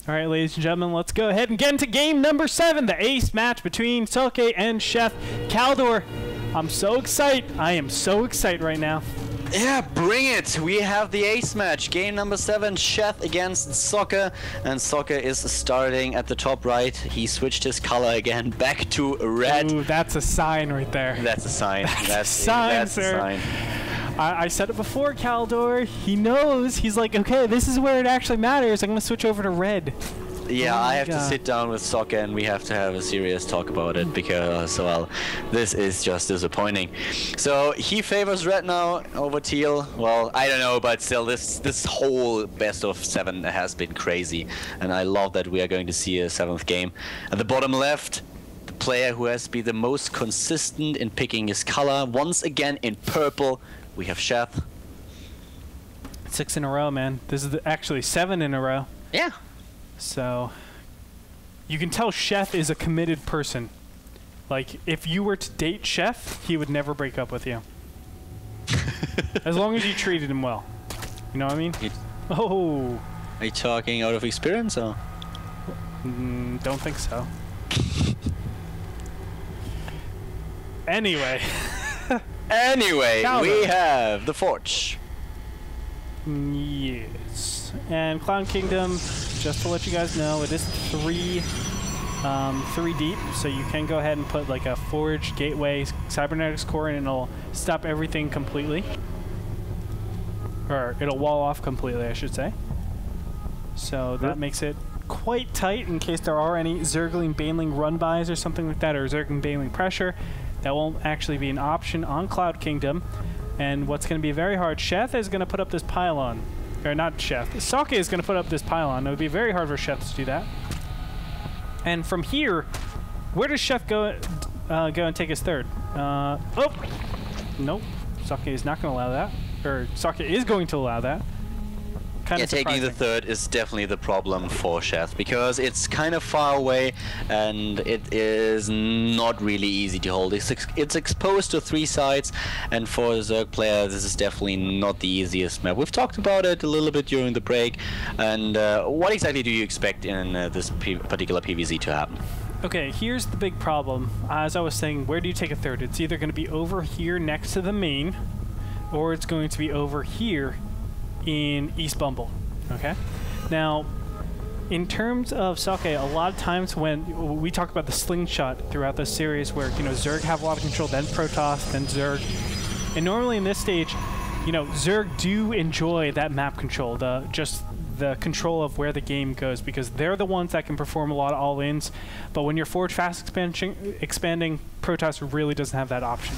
All right, ladies and gentlemen, let's go ahead and get into game number 7, the ace match between Socke and Sheth. Khaldor, I'm so excited. I am so excited right now. Yeah, bring it! We have the ace match, game number 7, Sheth against Socke, and Socke is starting at the top right. He switched his color again back to red. Ooh, that's a sign right there. That's a sign. That's a sign, sir. A sign. I said it before, Khaldor. He knows. He's like, okay, this is where it actually matters. I'm going to switch over to red. Yeah, I have to sit down with Socke and we have to have a serious talk about it because, well, this is just disappointing. So he favors red now over teal. Well, I don't know, but still, this whole best of 7 has been crazy, and I love that we are going to see a 7th game. At the bottom left, the player who has been the most consistent in picking his color, once again in purple, we have Sheth. 6 in a row, man. This is actually 7 in a row. Yeah. So, you can tell Sheth is a committed person. Like, if you were to date Sheth, he would never break up with you. As long as you treated him well. You know what I mean? Oh. Are you talking out of experience, or? Don't think so. Anyway. Anyway, Khaldor. we have the Forge. Yes. And Cloud Kingdom, just to let you guys know, it is 3 deep, so you can go ahead and put like a Forge, Gateway, Cybernetics Core, and it'll stop everything completely. Or it'll wall off completely, I should say. So that makes it quite tight in case there are any Zergling Baneling run-bys or something like that, or Zergling Baneling pressure. That won't actually be an option on Cloud Kingdom. And what's going to be very hard, Sheth is going to put up this pylon. Or not Sheth, Socke is going to put up this pylon. It would be very hard for Sheth to do that. And from here, where does Sheth go and take his third? Oh! Nope. Socke is not going to allow that. Or Socke is going to allow that. Yeah, taking the third is definitely the problem for Sheth because it's kind of far away and it is not really easy to hold. It's exposed to 3 sides, and for a Zerg player this is definitely not the easiest map. We've talked about it a little bit during the break, and what exactly do you expect in this particular PvZ to happen? Okay, here's the big problem. As I was saying, where do you take a third? It's either going to be over here next to the main, or it's going to be over here in East Bumble. Okay, now in terms of Socke, a lot of times when we talk about the slingshot throughout this series, where Zerg have a lot of control, then Protoss, then Zerg, and normally in this stage, Zerg do enjoy that map control, just the control of where the game goes, because they're the ones that can perform a lot of all-ins. But when you're Forge fast expanding, Protoss really doesn't have that option.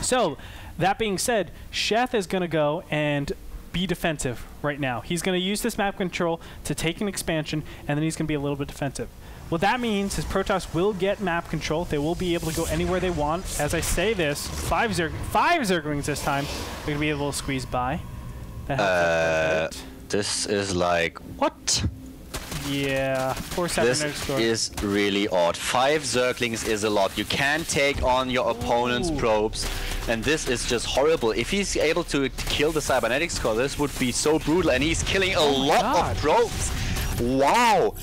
So that being said, Sheth is going to go and be defensive right now. He's going to use this map control to take an expansion, and then he's going to be a little bit defensive. What that means is Protoss will get map control. They will be able to go anywhere they want. As I say this, 5 Zerglings this time. They're going to be able to squeeze by. This is like, what? Yeah, poor Cybernetics Core. This is really odd. 5 Zerglings is a lot. You can't take on your opponent's probes, and this is just horrible. If he's able to kill the Cybernetics Core, this would be so brutal, and he's killing a lot of probes. Wow!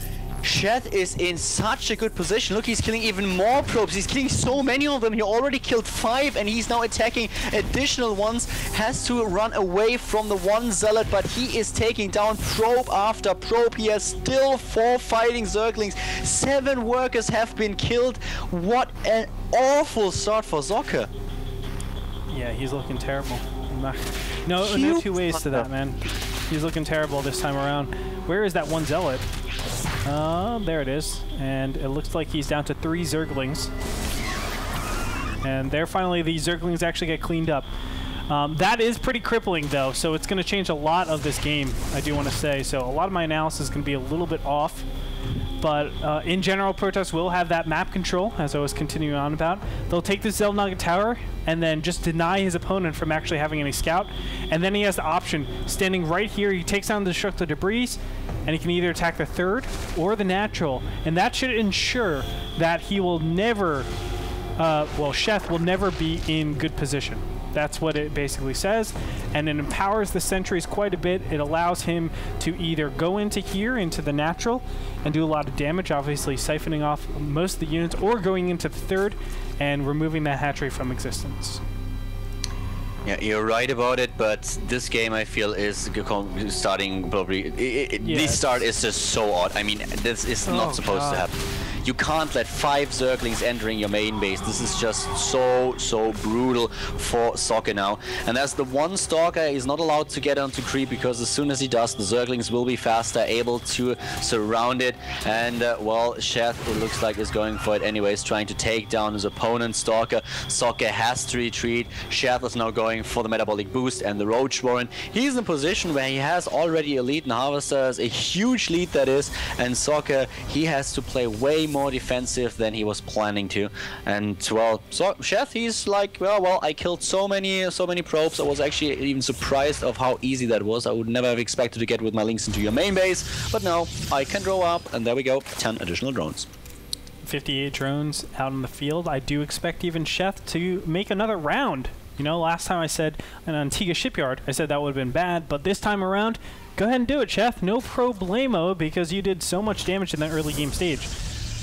Sheth is in such a good position. Look, he's killing even more probes. He's killing so many of them. He already killed 5, and he's now attacking additional ones. Has to run away from the 1 Zealot, but he is taking down probe after probe. He has still 4 fighting Zerglings. 7 workers have been killed. What an awful start for Socke. Yeah, he's looking terrible. No 2 ways to that, man. He's looking terrible this time around. Where is that 1 Zealot? There it is. And it looks like he's down to 3 Zerglings. And there finally the Zerglings actually get cleaned up. That is pretty crippling though, so it's going to change a lot of this game, I do want to say. So a lot of my analysis is going to be a little bit off. But in general, Protoss will have that map control, as I was continuing on about. They'll take the Zelnaga Tower and then just deny his opponent from actually having any scout. And then he has the option, standing right here, he takes down the Destructive Debris, and he can either attack the 3rd or the natural. And that should ensure that he will never well, Sheth will never be in good position. That's what it basically says, and it empowers the sentries quite a bit. It allows him to either go into here, into the natural, and do a lot of damage, obviously siphoning off most of the units, or going into the third and removing that hatchery from existence. Yeah, you're right about it, but this game I feel is starting probably. This start is just so odd. I mean, this is not supposed to happen. You can't let 5 Zerglings entering your main base. This is just so brutal for Socke now. And that's the one Stalker he's not allowed to get onto creep, because as soon as he does, the Zerglings will be faster, able to surround it. And well, Sheth, it looks like, is going for it anyways, trying to take down his opponent Stalker. Socke has to retreat. Sheth is now going for the metabolic boost and the Roach Warren. He's in a position where he has already elite and harvesters, a huge lead that is, and Socke, he has to play way more defensive than he was planning to. And well, so Sheth, he's like, well, I killed so many probes. I was actually even surprised of how easy that was. I would never have expected to get with my links into your main base, but no, I can draw up, and there we go, 10 additional drones. 58 drones out in the field. I do expect even Sheth to make another round. You know, last time I said an Antigua shipyard, I said that would have been bad, but this time around, go ahead and do it, Sheth. No problemo, because you did so much damage in that early game stage.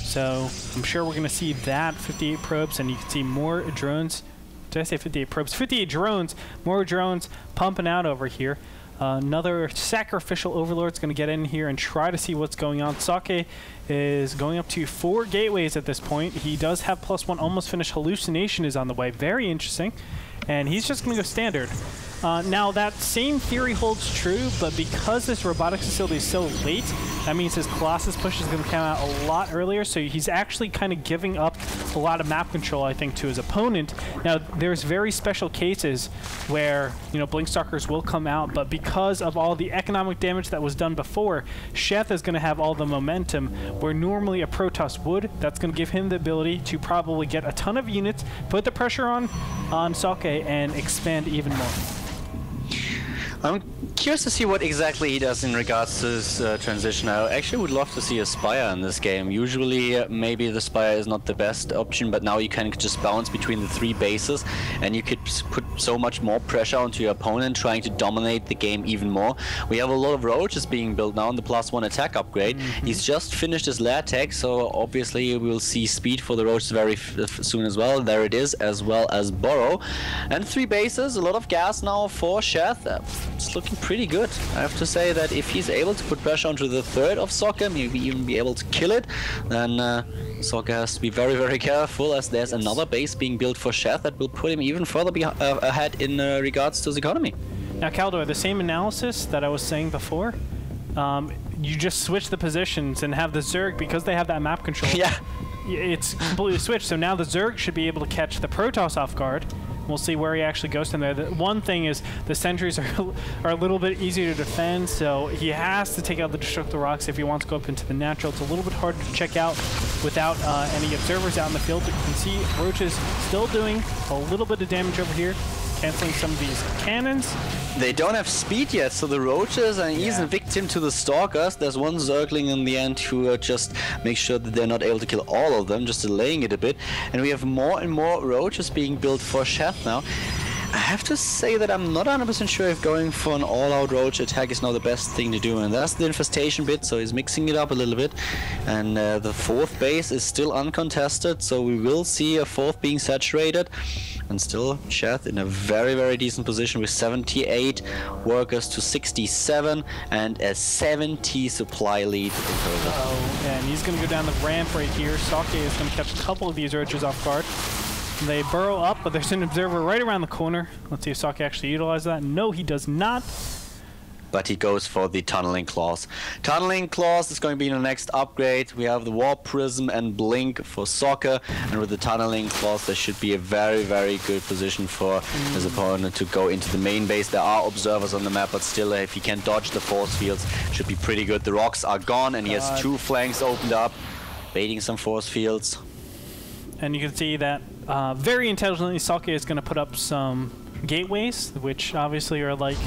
So I'm sure we're going to see that 58 probes, and you can see more drones. Did I say 58 probes? 58 drones, more drones pumping out over here. Another sacrificial overlord's going to get in here and try to see what's going on. Socke is going up to 4 gateways at this point. He does have +1 almost finished. Hallucination is on the way. Very interesting. And he's just going to go standard. Now, that same theory holds true, but because this robotics facility is so late, that means his Colossus push is going to come out a lot earlier, so he's actually kind of giving up a lot of map control, I think, to his opponent. Now, there's very special cases where, you know, Blinkstalkers will come out, but because of all the economic damage that was done before, Sheth is going to have all the momentum, where normally a Protoss would. That's going to give him the ability to probably get a ton of units, put the pressure on Socke, and expand even more. I'm curious to see what exactly he does in regards to his transition. I actually would love to see a Spire in this game. Usually maybe the Spire is not the best option, but now you can just bounce between the 3 bases, and you could put so much more pressure onto your opponent, trying to dominate the game even more. We have a lot of Roaches being built now in the +1 attack upgrade. He's just finished his lair tech, so obviously we'll see speed for the Roaches very soon as well. There it is, as well as Burrow. And 3 bases, a lot of gas now for Sheth. It's looking pretty good. I have to say that if he's able to put pressure onto the 3rd of Socke, maybe even be able to kill it, then Socke has to be very careful, as there's another base being built for Sheth that will put him even further ahead in regards to his economy. Now, Khaldor, the same analysis that I was saying before, you just switch the positions and have the Zerg, because they have that map control. Yeah. It's completely switched, so now the Zerg should be able to catch the Protoss off guard. We'll see where he actually goes from there. The one thing is the sentries are a little bit easier to defend, so he has to take out the destructible rocks if he wants to go up into the natural. It's a little bit harder to check out without any observers out in the field, but you can see Roaches still doing a little bit of damage over here, canceling some of these cannons. They don't have speed yet, so the Roaches are an easy victim to the Stalkers. There's one Zergling in the end who just makes sure that they're not able to kill all of them, just delaying it a bit. And we have more and more Roaches being built for Sheth now. I have to say that I'm not 100% sure if going for an all-out Roach attack is now the best thing to do, and that's the infestation bit, so he's mixing it up a little bit. And the 4th base is still uncontested, so we will see a 4th being saturated. And still Sheth in a very decent position with 78 workers to 67 and a 70 supply lead. And he's going to go down the ramp right here. Socke is going to catch a couple of these Roaches off guard. They burrow up, but there's an observer right around the corner. Let's see if Socke actually utilizes that. No, he does not. But he goes for the Tunneling Claws. Tunneling Claws is going to be the next upgrade. We have the Warp Prism and Blink for Socke, and with the Tunneling Claws there should be a very good position for his opponent to go into the main base. There are observers on the map, but still if he can dodge the force fields, should be pretty good. The rocks are gone, and he has 2 flanks opened up, baiting some force fields. And you can see that very intelligently Socke is going to put up some gateways, which obviously are like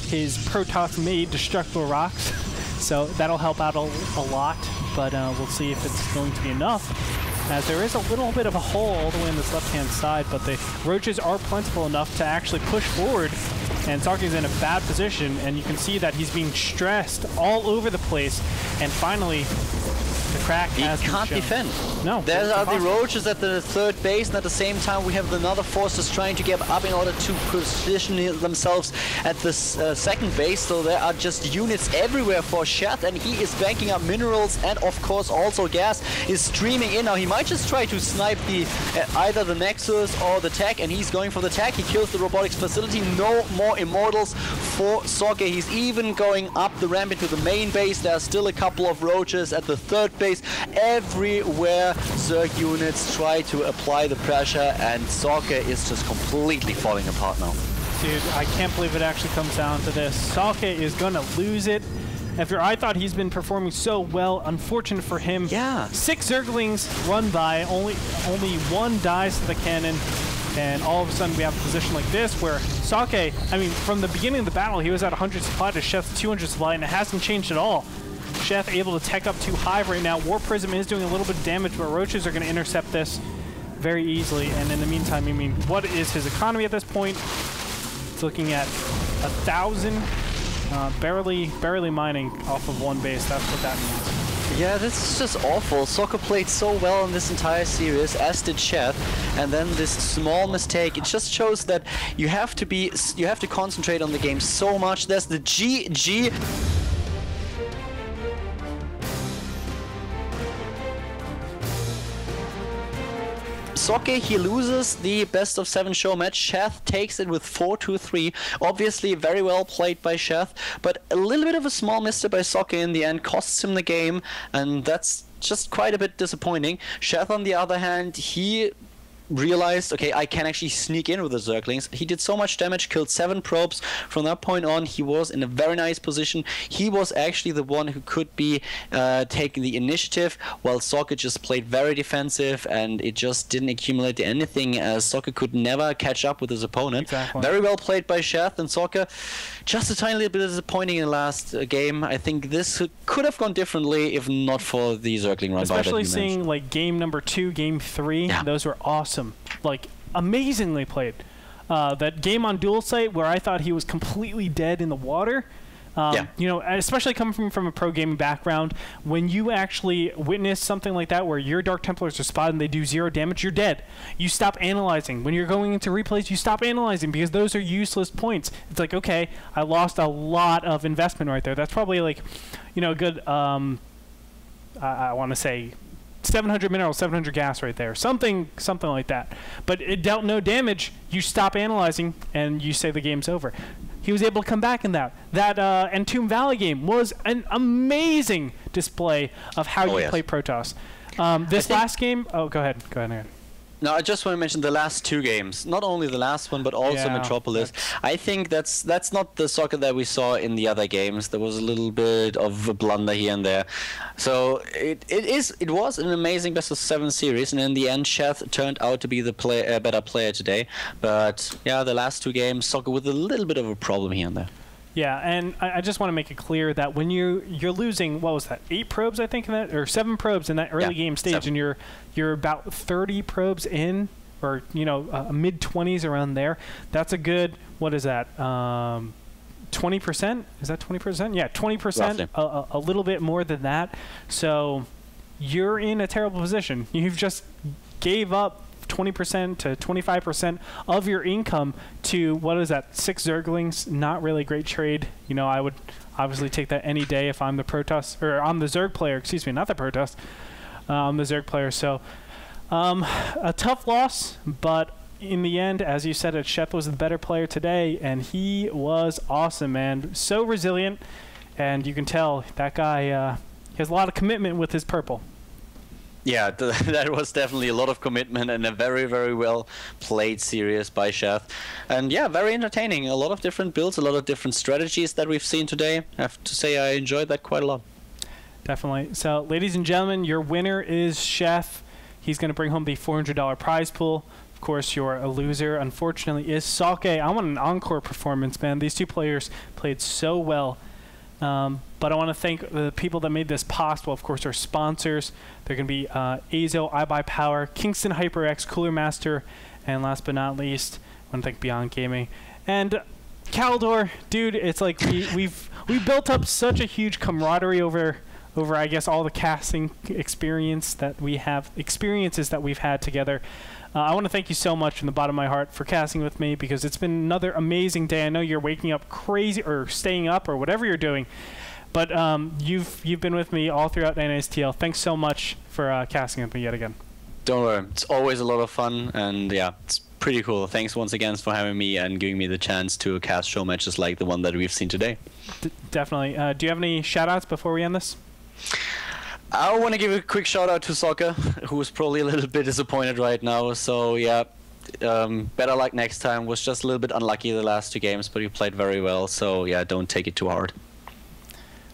his Protoss-made destructible rocks, so that'll help out a lot, but we'll see if it's going to be enough. as there is a little bit of a hole all the way on this left-hand side, but the roaches are plentiful enough to actually push forward, and Socke's in a bad position, and you can see that he's being stressed all over the place, and finally the crack has been shown. He can't defend. No. There are the roaches at the third base, and at the same time we have another forces trying to get up in order to position themselves at the second base. So there are just units everywhere for Sheth, and he is banking up minerals and of course also gas is streaming in. Now he might just try to snipe the either the Nexus or the tech, and he's going for the tech. He kills the robotics facility. No more immortals for Socke. He's even going up the ramp into the main base. There are still a couple of roaches at the third base. Everywhere Zerg units try to apply the pressure, and Socke is just completely falling apart now. Dude, I can't believe it actually comes down to this. Socke is going to lose it. After I thought he's been performing so well, unfortunate for him. Yeah. 6 Zerglings run by, only one dies to the cannon, and all of a sudden we have a position like this where Socke, I mean, from the beginning of the battle, he was at 100 supply to Sheth's 200 supply, and it hasn't changed at all. Sheth able to tech up too high right now. War Prism is doing a little bit of damage, but roaches are going to intercept this very easily. And in the meantime, I mean, what is his economy at this point? It's looking at 1,000, barely mining off of one base. That's what that means. Yeah, this is just awful. Socke played so well in this entire series, as did Sheth, and then this small mistake. It just shows that you have to concentrate on the game so much. There's the GG. Socke, he loses the best of 7 show match. Sheth takes it with 4-2-3. Obviously very well played by Sheth, but a little bit of a small mistake by Socke in the end costs him the game, and that's just quite a bit disappointing. Sheth, on the other hand, he realized, okay, I can actually sneak in with the Zerglings. He did so much damage, killed 7 probes. From that point on, he was in a very nice position. He was actually the one who could be taking the initiative, while Socke just played very defensive, and it just didn't accumulate anything, as Socke could never catch up with his opponent. Exactly. Very well played by Sheth, and Socke just a tiny little bit disappointing in the last game. I think this could have gone differently if not for the Zergling run. Especially seeing like game number 2, game 3, yeah. Those were awesome. Like, amazingly played. That game on Dual Sight where I thought he was completely dead in the water. Yeah. You know, especially coming from a pro gaming background, when you actually witness something like that where your Dark Templars are spotted and they do 0 damage, you're dead. You stop analyzing. When you're going into replays, you stop analyzing because those are useless points. It's like, okay, I lost a lot of investment right there. That's probably like, you know, a good, I want to say 700 minerals, 700 gas right there. Something like that. But it dealt no damage. You stop analyzing and you say the game's over. He was able to come back in that. That Entomb Valley game was an amazing display of how you play Protoss. This last game... Oh, go ahead. Go ahead. No, I just want to mention the last 2 games. Not only the last one, but also Metropolis. I think that's not the Socke that we saw in the other games. There was a little bit of a blunder here and there. So it was an amazing best of 7 series, and in the end, Sheth turned out to be the better player today. But yeah, the last 2 games, Socke with a little bit of a problem here and there. Yeah, and I just want to make it clear that when you're losing, what was that, 8 probes, I think, in that, or 7 probes in that early game stage, 7. And you're about 30 probes in, or, you know, mid-20s around there, that's a good, what is that, 20%? Is that 20%? Yeah, 20%, a little bit more than that. So you're in a terrible position. You've just gave up 20% to 25% of your income to, what is that, 6 Zerglings? Not really a great trade. You know, I would obviously take that any day if I'm the Protoss, or I'm the Zerg player, excuse me, not the Protoss. I'm the Zerg player. So a tough loss, but in the end, as you said, Sheth was the better player today, and he was awesome, man. So resilient, and you can tell that guy has a lot of commitment with his purple. Yeah, that was definitely a lot of commitment and a very, very well played series by Sheth. And yeah, very entertaining. A lot of different builds, a lot of different strategies that we've seen today. I have to say I enjoyed that quite a lot. Definitely. So, ladies and gentlemen, your winner is Sheth. He's going to bring home the $400 prize pool. Of course, your loser, unfortunately, is Socke. I want an encore performance, man. These 2 players played so well. But I want to thank the people that made this possible. Of course, our sponsors. They're going to be EIZO, iBuyPower, Kingston HyperX, Cooler Master, and last but not least, I want to thank Beyond Gaming. And Khaldor, dude, it's like we built up such a huge camaraderie over I guess all the casting experiences that we've had together. I want to thank you so much from the bottom of my heart for casting with me, because it's been another amazing day. I know you're waking up crazy or staying up or whatever you're doing, but you've been with me all throughout NASL. Thanks so much for casting with me yet again. Don't worry, it's always a lot of fun, and yeah, it's pretty cool. Thanks once again for having me and giving me the chance to cast show matches like the one that we've seen today. Definitely. Do you have any shout-outs before we end this? I want to give a quick shout out to Socke, who is probably a little bit disappointed right now. So yeah, better luck next time. Was just a little bit unlucky the last 2 games, but he played very well. So yeah, don't take it too hard.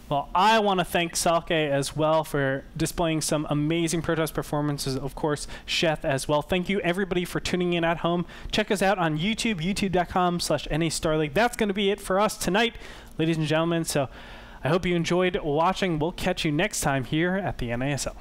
Well, I want to thank Socke as well for displaying some amazing Protoss performances. Of course, Sheth as well. Thank you everybody for tuning in at home. Check us out on YouTube, youtube.com/NAStarLeague. That's going to be it for us tonight, ladies and gentlemen. So I hope you enjoyed watching. We'll catch you next time here at the NASL.